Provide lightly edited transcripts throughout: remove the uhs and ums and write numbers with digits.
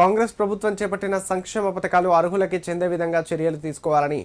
కాంగ్రెస్ ప్రభుత్వం చేపట్టిన సంక్షేమ పథకాలు అర్హులకి చెందే విధంగా చర్యలు తీసుకోవాలని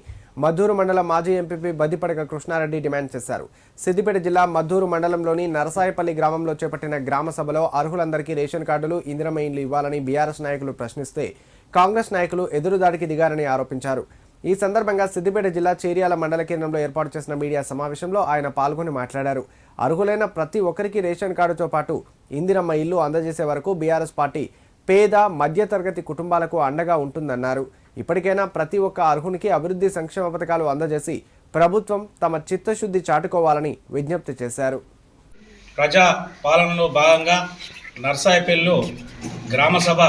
మద్దూరు మండల మాజీ ఎంపీపీ బద్దిపడక కృష్ణారెడ్డి డిమాండ్ చేశారు. సిద్దిపేట జిల్లా మద్దూరు మండలంలోని నరసాయపల్లి గ్రామంలో చేపట్టిన గ్రామ సభలో అర్హులందరికీ రేషన్ కార్డులు, ఇందిరమ్మ ఇండ్లు ఇవ్వాలని బీఆర్ఎస్ నాయకులు ప్రశ్నిస్తే కాంగ్రెస్ నాయకులు ఎదురుదాడికి దిగారని ఆరోపించారు. ఈ సందర్భంగా సిద్దిపేట జిల్లా చేర్యాల మండల కేంద్రంలో ఏర్పాటు చేసిన మీడియా సమావేశంలో ఆయన పాల్గొని మాట్లాడారు. అర్హులైన ప్రతి ఒక్కరికి రేషన్ కార్డుతో పాటు ఇందిరమ్మ ఇల్లు అందజేసే వరకు బీఆర్ఎస్ పార్టీ పేద మధ్యతరగతి కుటుంబాలకు అండగా ఉంటుందన్నారు. ఇప్పటికైనా ప్రతి ఒక్క అర్హునికి అభివృద్ధి సంక్షేమ పథకాలు అందజేసి ప్రభుత్వం తమ చిత్తశుద్ధి చాటుకోవాలని విజ్ఞప్తి చేశారు. ప్రజా పాలనలో భాగంగా నర్సాయపల్లిలో గ్రామ సభ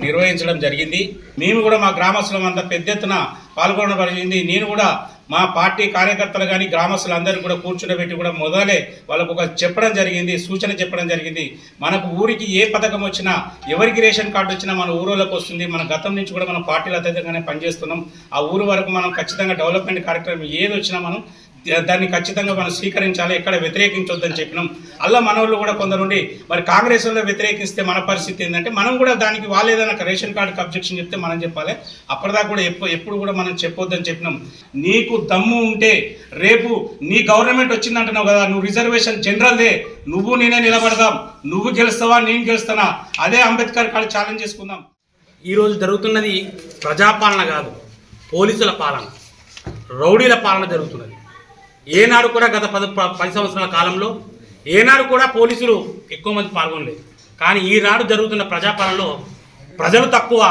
నిర్వహించడం జరిగింది. మేము కూడా మా గ్రామస్తులం అంతా పెద్ద ఎత్తున పాల్గొనడం జరిగింది. నేను కూడా మా పార్టీ కార్యకర్తలు కానీ గ్రామస్తులందరూ కూడా కూర్చుండబెట్టి కూడా మొదలే వాళ్ళకు ఒక చెప్పడం జరిగింది, సూచన చెప్పడం జరిగింది. మనకు ఊరికి ఏ పథకం వచ్చినా, ఎవరికి రేషన్ కార్డు వచ్చినా మన ఊరోళ్ళకి వస్తుంది. మన గతం నుంచి కూడా మనం పార్టీలు అతీతంగానే పనిచేస్తున్నాం. ఆ ఊరు వరకు మనం ఖచ్చితంగా డెవలప్మెంట్ కార్యక్రమం ఏది వచ్చినా మనం దాన్ని ఖచ్చితంగా మనం స్వీకరించాలి, ఎక్కడ వ్యతిరేకించొద్దని చెప్పినాం. అలా మనోళ్ళు కూడా కొందరుండి మరి కాంగ్రెస్ వాళ్ళు వ్యతిరేకిస్తే మన పరిస్థితి ఏంటంటే మనం కూడా దానికి వాళ్ళు ఏదైనా రేషన్ కార్డుకి అబ్జెక్షన్ చెప్తే మనం చెప్పాలి. అప్పటిదాకా కూడా ఎప్పుడు కూడా మనం చెప్పొద్దని చెప్పినాం. నీకు దమ్ము ఉంటే రేపు నీ గవర్నమెంట్ వచ్చిందంటున్నావు కదా, నువ్వు రిజర్వేషన్ జనరల్దే, నువ్వు నేనే నిలబడదాం, నువ్వు గెలుస్తావా నేను గెలుస్తానా, అదే అంబేద్కర్ కాడ ఛాలెంజ్ చేసుకుందాం. ఈరోజు జరుగుతున్నది ప్రజాపాలన కాదు, పోలీసుల పాలన, రౌడీల పాలన జరుగుతున్నది. ఏనాడు కూడా గత 10 సంవత్సరాల కాలంలో ఏనాడు కూడా పోలీసులు ఎక్కువ మంది పాల్గొనలేదు. కానీ ఈనాడు జరుగుతున్న ప్రజాపాలనలో ప్రజలు తక్కువ,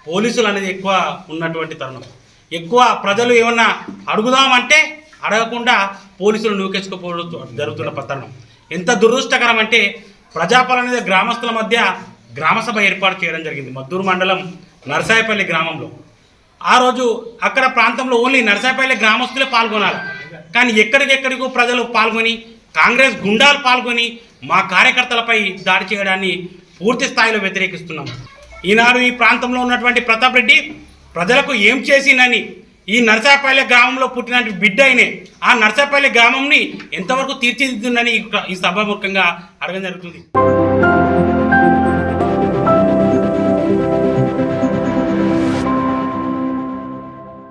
పోలీసులు అనేది ఎక్కువ ఉన్నటువంటి తరుణం. ఎక్కువ ప్రజలు ఏమన్నా అడుగుదామంటే అడగకుండా పోలీసులు నూకేసుకుపోవడం జరుగుతున్న తరుణం. ఎంత దురదృష్టకరం అంటే ప్రజాపాలన అనేది గ్రామస్తుల మధ్య గ్రామసభ ఏర్పాటు చేయడం జరిగింది మద్దూరు మండలం నరసాయపల్లి గ్రామంలో. ఆ రోజు అక్కడ ప్రాంతంలో ఓన్లీ నరసాయపల్లి గ్రామస్తులే పాల్గొనాలి. కానీ ఎక్కడికెక్కడికో ప్రజలు పాల్గొని, కాంగ్రెస్ గుండాలు పాల్గొని మా కార్యకర్తలపై దాడి చేయడాన్ని పూర్తి స్థాయిలో వ్యతిరేకిస్తున్నాం. ఈనాడు ఈ ప్రాంతంలో ఉన్నటువంటి ప్రతాప్ రెడ్డి ప్రజలకు ఏం చేసిందని, ఈ నరసాపల్లి గ్రామంలో పుట్టిన బిడ్డ అయినే ఆ నరసాపల్లి గ్రామంని ఎంతవరకు తీర్చిదిద్దుందని ఈ సభాముఖంగా అడగడం జరుగుతుంది.